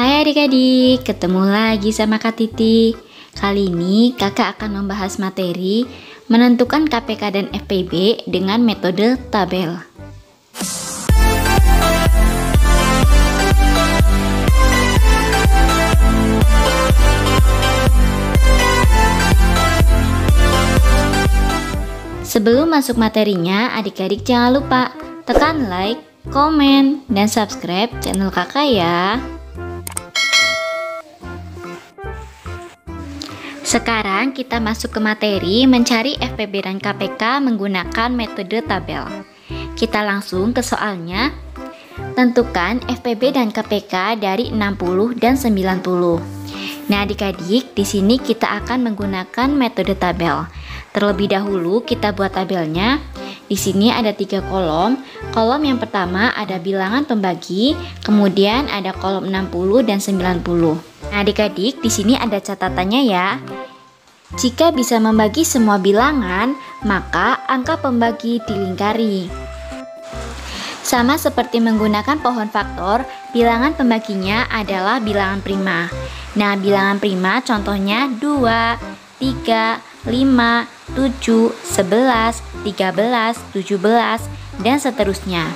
Hai adik-adik, ketemu lagi sama Kak Titi. Kali ini kakak akan membahas materi menentukan KPK dan FPB dengan metode tabel. Sebelum masuk materinya, adik-adik jangan lupa tekan like, komen, dan subscribe channel kakak ya. Sekarang kita masuk ke materi mencari FPB dan KPK menggunakan metode tabel. Kita langsung ke soalnya. Tentukan FPB dan KPK dari 60 dan 90. Nah, adik-adik, di sini kita akan menggunakan metode tabel. Terlebih dahulu kita buat tabelnya. Di sini ada 3 kolom. Kolom yang pertama ada bilangan pembagi, kemudian ada kolom 60 dan 90. Nah, adik-adik, di sini ada catatannya ya. Jika bisa membagi semua bilangan, maka angka pembagi dilingkari. Sama seperti menggunakan pohon faktor, bilangan pembaginya adalah bilangan prima. Nah, bilangan prima contohnya 2, 3, 5, 7, 11, 13, 17, dan seterusnya.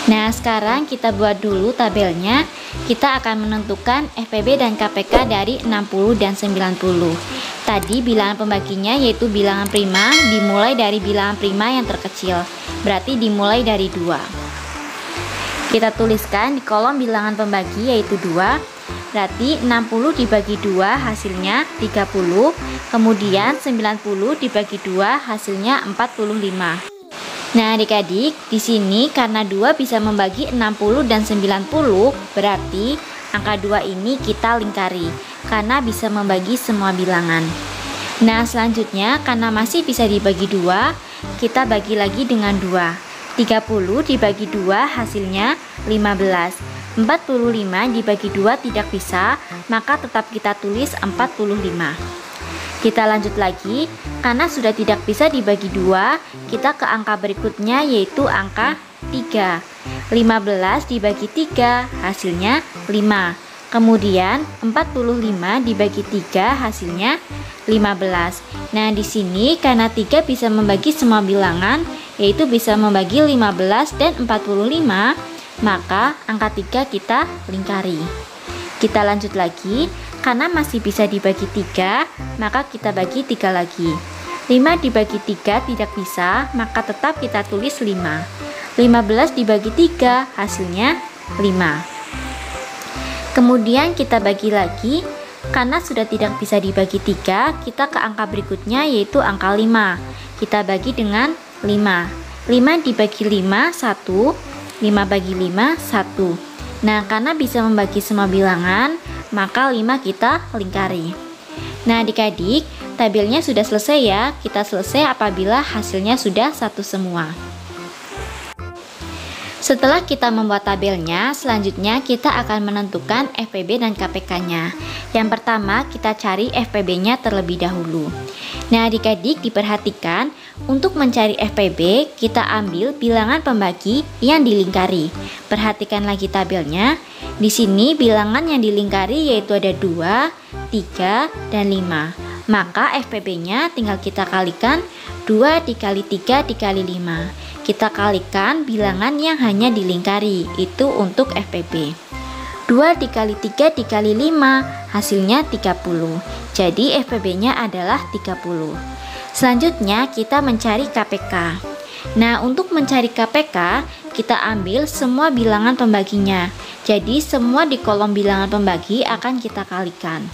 Nah, sekarang kita buat dulu tabelnya. Kita akan menentukan FPB dan KPK dari 60 dan 90. Tadi bilangan pembaginya yaitu bilangan prima dimulai dari bilangan prima yang terkecil. Berarti dimulai dari 2. Kita tuliskan di kolom bilangan pembagi yaitu 2. Berarti 60 dibagi 2 hasilnya 30. Kemudian 90 dibagi 2 hasilnya 45. Nah, adik-adik, di sini karena 2 bisa membagi 60 dan 90, berarti angka 2 ini kita lingkari karena bisa membagi semua bilangan. Nah, selanjutnya karena masih bisa dibagi 2, kita bagi lagi dengan 2. 30 dibagi 2 hasilnya 15. 45 dibagi 2 tidak bisa, maka tetap kita tulis 45. Kita lanjut lagi, karena sudah tidak bisa dibagi 2, kita ke angka berikutnya yaitu angka 3. 15 dibagi 3 hasilnya 5. Kemudian 45 dibagi 3 hasilnya 15. Nah, di sini karena 3 bisa membagi semua bilangan, yaitu bisa membagi 15 dan 45, maka angka 3 kita lingkari. Kita lanjut lagi, karena masih bisa dibagi 3, maka kita bagi 3 lagi. 5 dibagi 3 tidak bisa, maka tetap kita tulis 5. 15 dibagi 3 hasilnya 5. Kemudian kita bagi lagi, karena sudah tidak bisa dibagi 3, kita ke angka berikutnya yaitu angka 5. Kita bagi dengan 5. 5 dibagi 5, 1. 5 bagi 5, 1. Nah, karena bisa membagi semua bilangan, maka 5 kita lingkari. Nah, adik-adik, tabelnya sudah selesai ya. Kita selesai apabila hasilnya sudah satu semua. Setelah kita membuat tabelnya, selanjutnya kita akan menentukan FPB dan KPK-nya. Yang pertama, kita cari FPB-nya terlebih dahulu. Nah, adik-adik diperhatikan, untuk mencari FPB, kita ambil bilangan pembagi yang dilingkari. Perhatikan lagi tabelnya. Di sini bilangan yang dilingkari yaitu ada 2, 3, dan 5. Maka FPB-nya tinggal kita kalikan 2 dikali 3 dikali 5. Kita kalikan bilangan yang hanya dilingkari, itu untuk FPB. 2 dikali 3 dikali 5, hasilnya 30. Jadi FPB-nya adalah 30. Selanjutnya kita mencari KPK. Nah, untuk mencari KPK, kita ambil semua bilangan pembaginya. Jadi semua di kolom bilangan pembagi akan kita kalikan.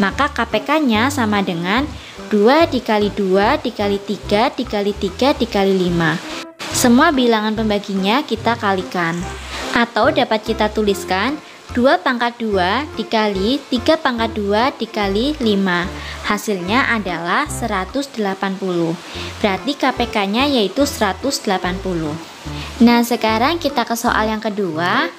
Maka KPK-nya sama dengan 2 dikali 2 dikali 3 dikali 3 dikali 5. Semua bilangan pembaginya kita kalikan. Atau dapat kita tuliskan 2 pangkat 2 dikali 3 pangkat 2 dikali 5. Hasilnya adalah 180. Berarti KPK-nya yaitu 180. Nah, sekarang kita ke soal yang kedua.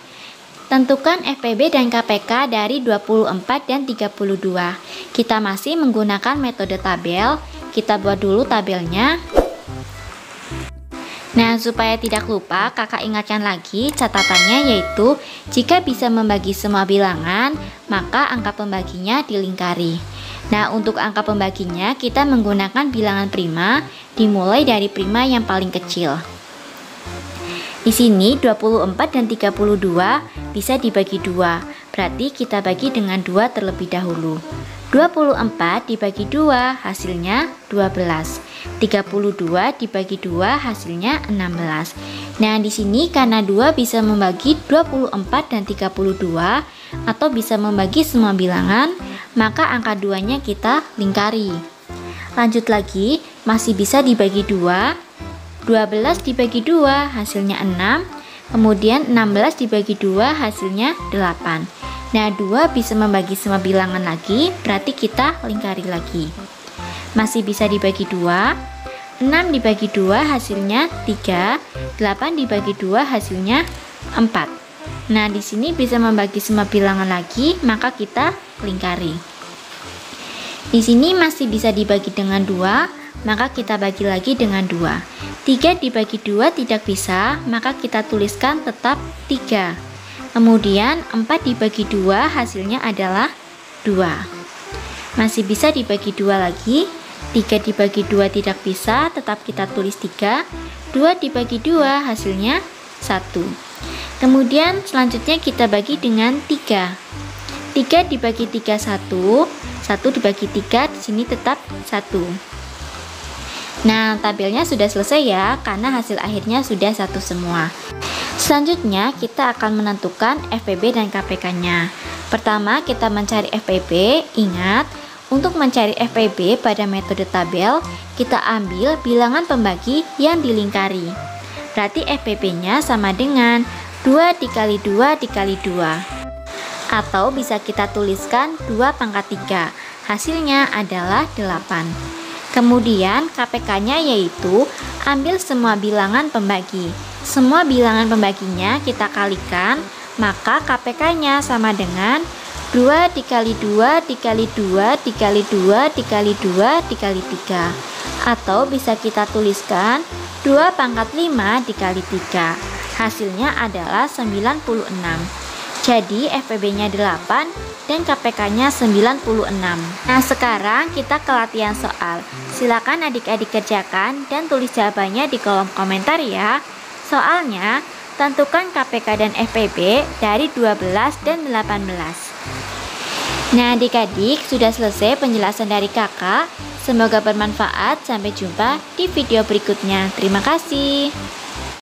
Tentukan FPB dan KPK dari 24 dan 32. Kita masih menggunakan metode tabel. Kita buat dulu tabelnya. Nah, supaya tidak lupa, kakak ingatkan lagi catatannya, yaitu jika bisa membagi semua bilangan, maka angka pembaginya dilingkari. Nah, untuk angka pembaginya kita menggunakan bilangan prima, dimulai dari prima yang paling kecil. Di sini 24 dan 32 bisa dibagi 2, berarti kita bagi dengan 2 terlebih dahulu. 24 dibagi 2 hasilnya 12. 32 dibagi 2 hasilnya 16. Nah, di sini karena 2 bisa membagi 24 dan 32 atau bisa membagi semua bilangan, maka angka 2-nya kita lingkari. Lanjut lagi, masih bisa dibagi 2. 12 dibagi 2 hasilnya 6. Kemudian 16 dibagi 2 hasilnya 8. Nah, 2 bisa membagi semua bilangan lagi, berarti kita lingkari lagi. Masih bisa dibagi 2. 6 dibagi 2 hasilnya 3. 8 dibagi 2 hasilnya 4. Nah, di sini bisa membagi semua bilangan lagi, maka kita lingkari. Di sini masih bisa dibagi dengan 2, maka kita bagi lagi dengan 2. 3 dibagi 2 tidak bisa, maka kita tuliskan tetap 3. Kemudian 4 dibagi 2 hasilnya adalah 2. Masih bisa dibagi 2 lagi. 3 dibagi 2 tidak bisa, tetap kita tulis 3. 2 dibagi 2 hasilnya 1. Kemudian selanjutnya kita bagi dengan 3. 3 dibagi 3 1. 1 dibagi 3, di sini tetap 1. Nah, tabelnya sudah selesai ya, karena hasil akhirnya sudah 1 semua. Selanjutnya kita akan menentukan FPB dan KPK-nya. Pertama kita mencari FPB. Ingat, untuk mencari FPB pada metode tabel, kita ambil bilangan pembagi yang dilingkari. Berarti FPB-nya sama dengan 2 dikali 2 dikali 2. Atau bisa kita tuliskan 2 pangkat 3. Hasilnya adalah 8. Kemudian KPK-nya yaitu ambil semua bilangan pembagi. Semua bilangan pembaginya kita kalikan, maka KPK-nya sama dengan 2 dikali 2 dikali 2 dikali 2 dikali 2 dikali 3. Atau bisa kita tuliskan 2 pangkat 5 dikali 3. Hasilnya adalah 96. Jadi FPB-nya 8 dan KPK-nya 96. Nah, sekarang kita ke latihan soal. Silakan adik-adik kerjakan dan tulis jawabannya di kolom komentar ya. Soalnya, tentukan KPK dan FPB dari 12 dan 18. Nah, adik-adik, sudah selesai penjelasan dari kakak. Semoga bermanfaat. Sampai jumpa di video berikutnya. Terima kasih.